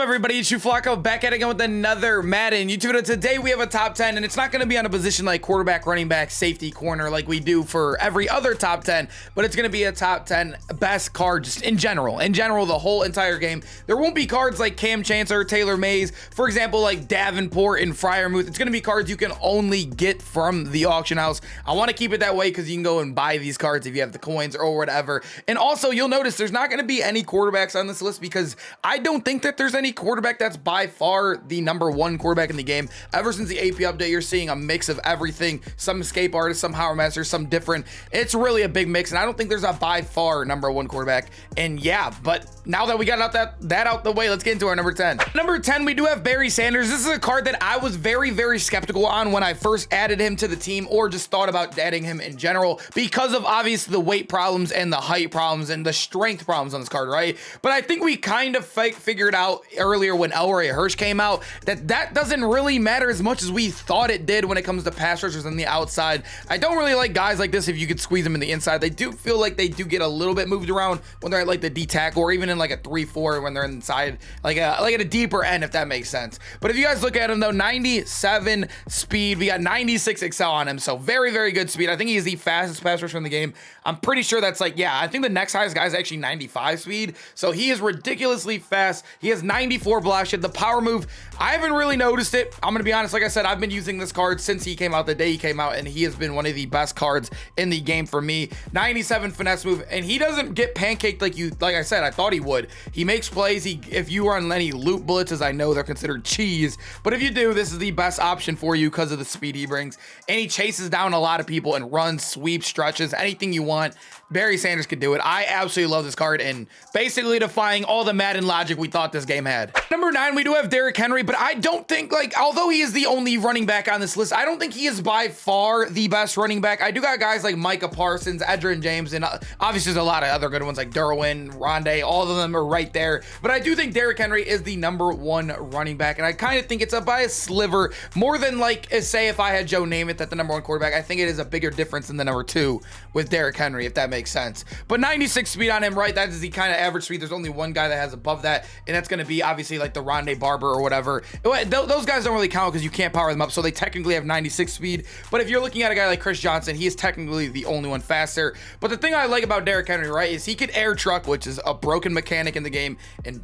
Everybody, it's Flacco back at it again with another Madden YouTube video. Today we have a top 10, and it's not going to be on a position like quarterback, running back, safety, corner like we do for every other top 10, but it's going to be a top 10 best card just in general, the whole entire game. There won't be cards like Cam Chancellor, Taylor Mays, for example, like Davenport and Fryermuth. It's going to be cards you can only get from the auction house. I want to keep it that way because you can go and buy these cards if you have the coins or whatever. And also, you'll notice there's not going to be any quarterbacks on this list because I don't think that there's any quarterback that's by far the #1 quarterback in the game. Ever since the AP update, you're seeing a mix of everything. Some escape artists, some power masters, some different. It's really a big mix, and I don't think there's a by far #1 quarterback. And yeah, but now that we got that out the way, let's get into our number 10. Number 10, we do have Barry Sanders. This is a card that I was very skeptical on when I first added him to the team, or just thought about adding him in general, because of obviously the weight problems and the height problems and the strength problems on this card, right? But I think we kind of figured out earlier when ELROY HIRSCH came out that doesn't really matter as much as we thought it did when it comes to pass rushers on the outside. I don't really like guys like this if you could squeeze them in the inside. They do feel like they do get a little bit moved around when they're at like the D tackle, or even in like a 3-4 when they're inside, like at a deeper end, if that makes sense. But if you guys look at him though, 97 speed, we got 96 excel on him, so very good speed. I think he is the fastest pass rusher in the game. I'm pretty sure that's like, yeah, I think the next highest guy is actually 95 speed, so he is ridiculously fast. He has 94 block shed. The power move, I haven't really noticed it. I'm gonna be honest, like I said, I've been using this card since he came out, the day he came out, and he has been one of the best cards in the game for me. 97 finesse move, and he doesn't get pancaked like I said I thought he would. He makes plays. If you run any loop blitzes, I know they're considered cheese, but if you do, this is the best option for you because of the speed he brings, and he chases down a lot of people and runs, sweeps, stretches, anything you want. Barry Sanders could do it. I absolutely love this card, and basically defying all the Madden logic we thought this game had. Number 9, we do have Derrick Henry, but I don't think, like, although he is the only running back on this list, I don't think he is by far the best running back. I do got guys like Micah Parsons, Edgerrin James, and obviously there's a lot of other good ones like Derwin, Rondé, all of them are right there. But I do think Derrick Henry is the #1 running back, and I kind of think it's up by a sliver, more than like, say if I had Joe Namath at the #1 quarterback. I think it is a bigger difference than the #2 with Derrick Henry, if that makes sense. But 96 speed on him, right? That is the kind of average speed. There's only one guy that has above that, and that's going to be obviously like the Rondé Barber or whatever. Those guys don't really count because you can't power them up, so they technically have 96 speed. But if you're looking at a guy like Chris Johnson, he is technically the only one faster. But the thing I like about Derrick Henry, right, is he could air truck, which is a broken mechanic in the game, and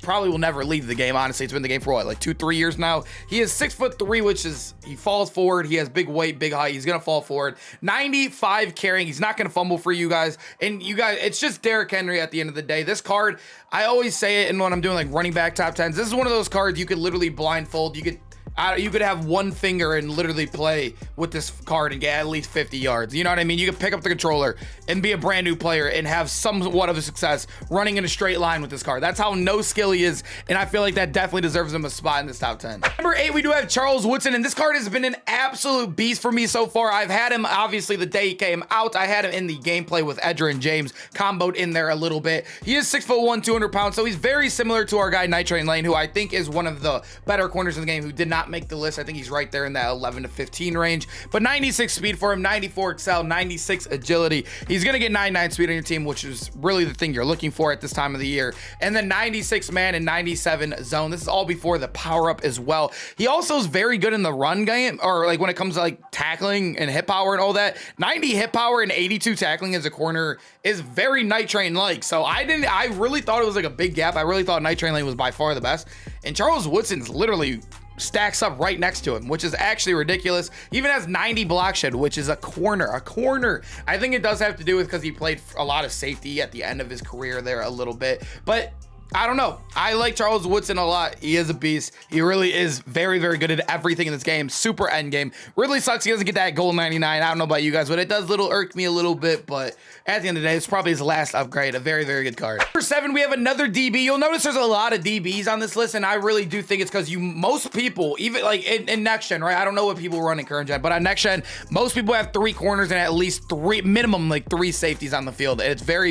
probably will never leave the game. Honestly, it's been in the game for what, like 2-3 years now. He is 6'3", which is, he falls forward. He has big weight, big height. He's gonna fall forward. 95 carrying. He's not gonna fumble for you guys. And you guys, it's just Derrick Henry at the end of the day. This card, I always say it, and when I'm doing like running back top 10s, this is one of those cards you could literally blindfold. You could have one finger and literally play with this card and get at least 50 yards. You know what I mean? You could pick up the controller and be a brand new player and have somewhat of a success running in a straight line with this card. That's how no skill he is, and I feel like that definitely deserves him a spot in this top 10. Number 8, we do have Charles Woodson, and this card has been an absolute beast for me so far. I've had him, obviously, the day he came out. I had him in the gameplay with Edgerrin James, comboed in there a little bit. He is 6'1", 200 pounds, so he's very similar to our guy Night Train Lane, who I think is one of the better corners in the game, who did not make the list. I think he's right there in that 11 to 15 range, but 96 speed for him, 94 excel, 96 agility. He's gonna get 99 speed on your team, which is really the thing you're looking for at this time of the year. And then 96 man and 97 zone. This is all before the power up as well. He also is very good in the run game, or like when it comes to like tackling and hit power and all that. 90 hit power and 82 tackling as a corner is very Night Train like. So I really thought it was like a big gap. I really thought Night Train Lane was by far the best, and Charles Woodson's literally stacks up right next to him, which is actually ridiculous. He even has 90 block shed, which is a corner. I think it does have to do with because he played a lot of safety at the end of his career there a little bit, but I don't know. I like Charles Woodson a lot. He is a beast. He really is very good at everything in this game. Super end game. Really sucks he doesn't get that gold 99. I don't know about you guys, but it does irk me a little bit, but at the end of the day, it's probably his last upgrade. A very good card. Number 7, we have another DB. You'll notice there's a lot of DBs on this list, and I really do think it's because most people, even like in next gen, right? I don't know what people run in current gen, but on next gen, most people have 3 corners and at least minimum like 3 safeties on the field. And it's very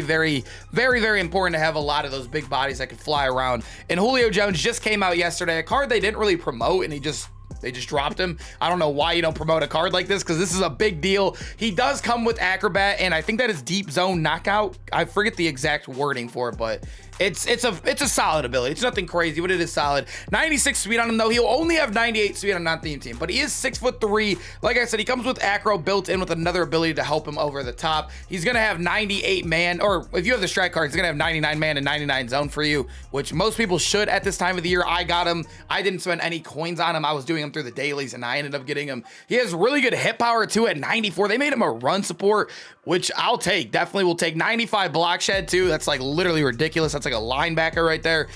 important to have a lot of those big bodies that could fly around. And Julio Jones just came out yesterday, a card they didn't really promote, and he just They just dropped him. I don't know why you don't promote a card like this, because this is a big deal. He does come with Acrobat, and I think that is Deep Zone Knockout. I forget the exact wording for it, but it's a solid ability. It's nothing crazy, but it is solid. 96 speed on him, though. He'll only have 98 speed on non-theme team, but he is 6'3". Like I said, he comes with Acro built in with another ability to help him over the top. He's going to have 98 man, or if you have the strike card, he's going to have 99 man and 99 zone for you, which most people should at this time of the year. I got him. I didn't spend any coins on him. I was doing him through the dailies, and I ended up getting him. He has really good hit power, too, at 94. They made him a run support, which I'll take. Definitely will take. 95 block shed, too. That's, like, literally ridiculous. That's like a linebacker right there.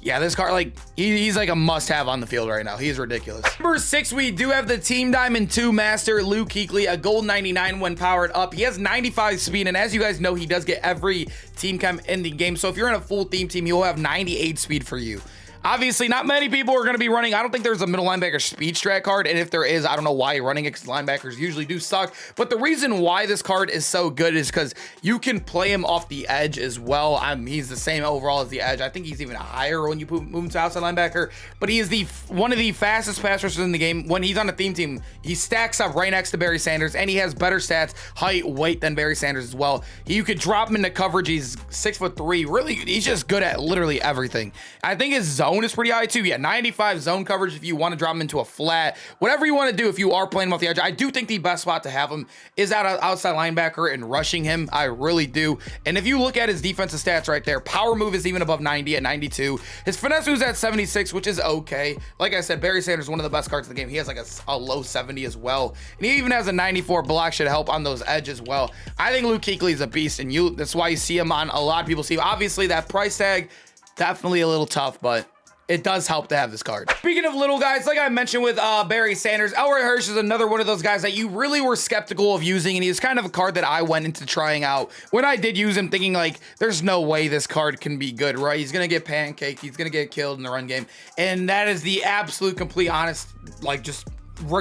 Yeah, this card, like, he's like a must-have on the field right now. He's ridiculous. Number 6, we do have the Team Diamond 2 Master, Luke Kuechly, a gold 99 when powered up. He has 95 speed, and as you guys know, he does get every team chem in the game. So if you're in a full theme team, he will have 98 speed for you. Obviously, not many people are going to be running. I don't think there's a middle linebacker speed strat card, and if there is, I don't know why you're running it, because linebackers usually do suck. But the reason why this card is so good is because you can play him off the edge as well. He's the same overall as the edge. I think he's even higher when you move him to outside linebacker, but he is one of the fastest pass rushers in the game. When he's on a theme team, he stacks up right next to Barry Sanders, and he has better stats, height, weight than Barry Sanders as well. You could drop him into coverage. He's 6'3". Really, he's just good at literally everything. I think his zone is pretty high too. Yeah, 95 zone coverage if you want to drop him into a flat. Whatever you want to do if you are playing him off the edge. I do think the best spot to have him is outside linebacker and rushing him. I really do. And if you look at his defensive stats right there, power move is even above 90 at 92. His finesse move is at 76, which is okay. Like I said, Barry Sanders is one of the best cards in the game. He has like a low 70 as well. And he even has a 94 block should help on those edges as well. I think Luke Kuechly is a beast, and that's why you see him on a lot of people see him. Obviously, that price tag, definitely a little tough, but it does help to have this card. Speaking of little guys, like I mentioned with Barry Sanders, ELROY HIRSCH is another one of those guys that you really were skeptical of using, and he's kind of a card that I went into trying out. When I did use him, thinking like, there's no way this card can be good, right? He's gonna get pancaked, he's gonna get killed in the run game, and that is the absolute, complete, honest, like, just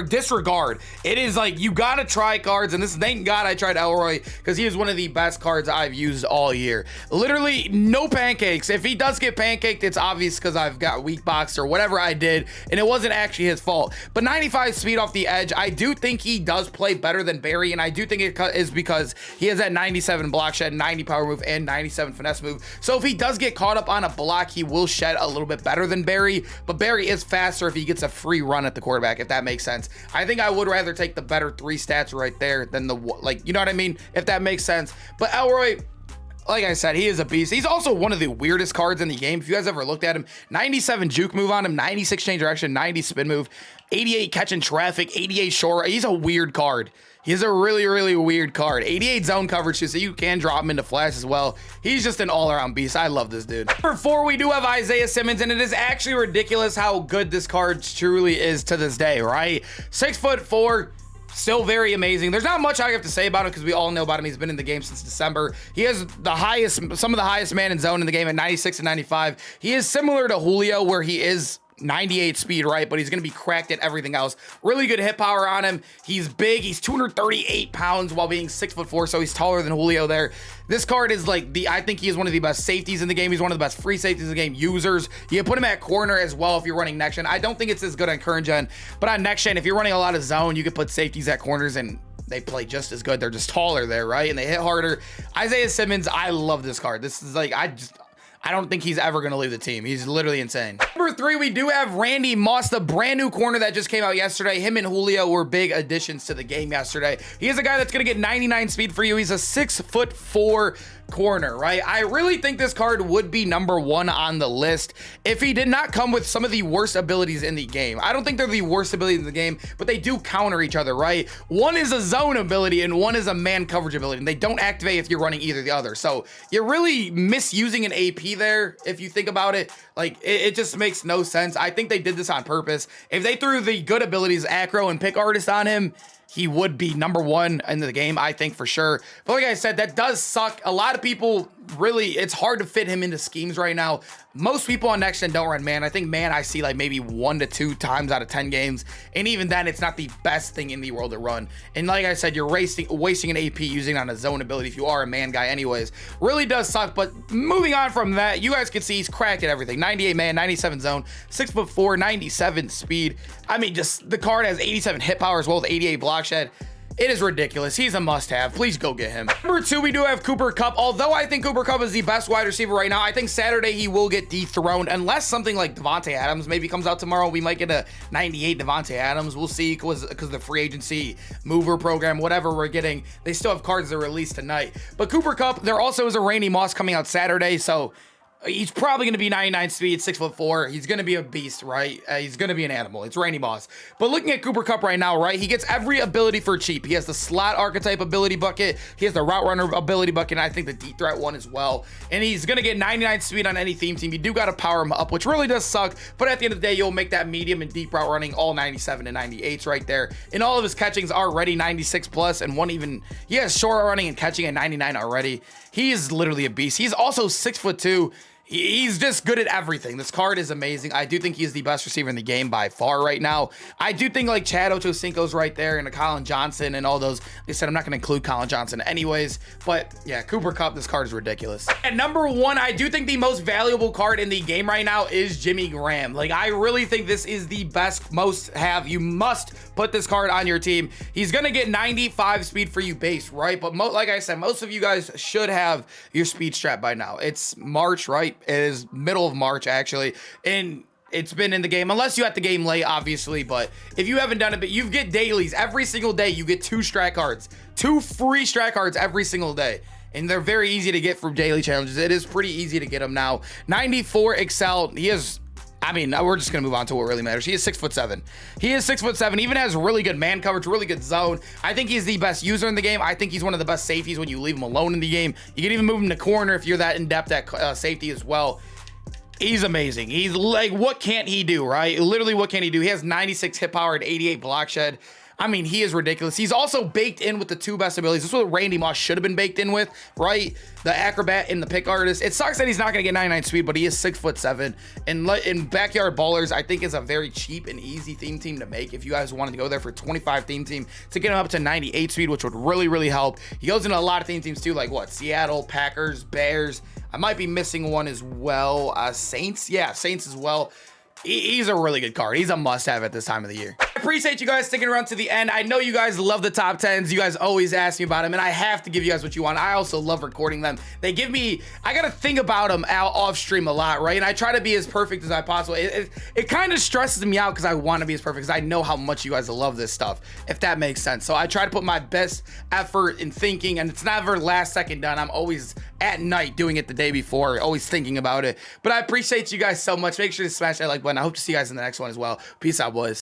disregard. It is like, you gotta try cards, and this, thank God I tried ELROY, because he is one of the best cards I've used all year. Literally no pancakes. If he does get pancaked, it's obvious because I've got weak boxed or whatever I did, and it wasn't actually his fault. But 95 speed off the edge, I do think he does play better than Barry, and I do think it is because he has that 97 block shed, 90 power move, and 97 finesse move. So if he does get caught up on a block, he will shed a little bit better than Barry, but Barry is faster if he gets a free run at the quarterback, if that makes sense. I think I would rather take the better 3 stats right there than the, like, you know what I mean, if that makes sense. But ELROY, like I said, he is a beast. He's also one of the weirdest cards in the game. If you guys ever looked at him, 97 juke move on him, 96 change direction, 90 spin move, 88 catch in traffic, 88 short. He's a weird card. He's a really, really weird card. 88 zone coverage too, so you can drop him into flash as well. He's just an all-around beast. I love this dude. Number 4, we do have ISIAH SIMMONS, and it is actually ridiculous how good this card truly is to this day, right? 6'4", still very amazing. There's not much I have to say about him because we all know about him. He's been in the game since December. He has the highest, some of the highest man in zone in the game at 96 and 95. He is similar to Julio, where he is 98 speed, right? But he's going to be cracked at everything else. Really good hit power on him. He's big. He's 238 pounds while being 6'4", so he's taller than Julio there. This card is like I think he is one of the best safeties in the game. He's one of the best free safeties in the game. Users, you put him at corner as well if you're running next gen. I don't think it's as good on current gen, but on next gen, if you're running a lot of zone, you could put safeties at corners and they play just as good. They're just taller there, right? And they hit harder. ISIAH SIMMONS, I love this card. This is like, I don't think he's ever going to leave the team. He's literally insane. Number 3, we do have Randy Moss, the brand new corner that just came out yesterday. Him and Julio were big additions to the game yesterday. He is a guy that's going to get 99 speed for you. He's a 6'4" corner, right? I really think this card would be number 1 on the list if he did not come with some of the worst abilities in the game. I don't think they're the worst abilities in the game, but they do counter each other, right? One is a zone ability and one is a man coverage ability, and they don't activate if you're running either the other. So you're really misusing an AP there if you think about it. Like, it just makes no sense. I think they did this on purpose. If they threw the good abilities, Acro and Pick Artist, on him, he would be number 1 in the game, I think, for sure. But like I said, that does suck. A lot of people really, it's hard to fit him into schemes right now. Most people on next gen don't run man. I think man I see like maybe 1 to 2 times out of 10 games, and even then it's not the best thing in the world to run. And like I said, you're wasting an AP using on a zone ability if you are a man guy anyways. Really does suck. But moving on from that, you guys can see he's cracked at everything. 98 man, 97 zone, 6'4", 97 speed. I mean, just the card has 87 hit power as well as 88 block shed. It is ridiculous. He's a must-have. Please go get him. Number 2, we do have KUPP. Although I think KUPP is the best wide receiver right now, I think Saturday he will get dethroned unless something like Devontae Adams maybe comes out tomorrow. We might get a 98 Devontae Adams. We'll see because the free agency mover program, whatever we're getting, they still have cards that are released tonight. But KUPP, there also is a Randy Moss coming out Saturday, so he's probably going to be 99 speed, 6'4". He's going to be a beast, right? He's going to be an animal. It's Randy Moss. But looking at KUPP right now, right? He gets every ability for cheap. He has the slot archetype ability bucket. He has the route runner ability bucket. And I think the deep threat one as well. And he's going to get 99 speed on any theme team. You do got to power him up, which really does suck. But at the end of the day, you'll make that medium and deep route running all 97 and 98s right there. And all of his catchings are already 96 plus, and he has short running and catching at 99 already. He is literally a beast. He's also 6'2". He's just good at everything. This card is amazing. I do think he's the best receiver in the game by far right now. I do think like Chad Ochocinco's right there, and a Colin Johnson and all those. Like I said, I'm not going to include Colin Johnson anyways, but yeah, KUPP, this card is ridiculous. And number 1, I do think the most valuable card in the game right now is Jimmy Graham. Like, I really think this is the best have. You must put this card on your team. He's going to get 95 speed for you base, right? But like I said, most of you guys should have your speed strap by now. It's March, right? It is middle of March actually, and it's been in the game unless you have the game late, obviously. But if you haven't done it, but you get dailies every single day. You get 2 strat cards, 2 free strat cards every single day, and they're very easy to get from daily challenges. It is pretty easy to get them now. 94 Excel. He is, I mean, we're just gonna move on to what really matters. He is 6'7". He is 6'7". Even has really good man coverage, really good zone. I think he's the best user in the game. I think he's one of the best safeties when you leave him alone in the game. You can even move him to corner if you're that in depth at safety as well. He's amazing. He's like, what can't he do, right? Literally, what can he do? He has 96 hit power and 88 block shed. I mean, he is ridiculous. He's also baked in with the 2 best abilities. This is what Randy Moss should have been baked in with, right? The acrobat and the pick artist. It sucks that he's not going to get 99 speed, but he is 6'7". And in Backyard Ballers, I think is a very cheap and easy theme team to make. If you guys wanted to go there for 25 theme team to get him up to 98 speed, which would really, really help. He goes into a lot of theme teams too, like what? Seattle, Packers, Bears. I might be missing one as well. Saints. Yeah, Saints as well. He's a really good card. He's a must-have at this time of the year. I appreciate you guys sticking around to the end. I know you guys love the top 10s. You guys always ask me about them, and I have to give you guys what you want. I also love recording them. They give me, I gotta think about them out off stream a lot, right? And I try to be as perfect as I possibly. It kind of stresses me out because I want to be as perfect because I know how much you guys love this stuff, if that makes sense. So I try to put my best effort in thinking, and it's never last second done. I'm always at night doing it the day before, always thinking about it. But I appreciate you guys so much. Make sure to smash that like button. I hope to see you guys in the next one as well. Peace out, boys.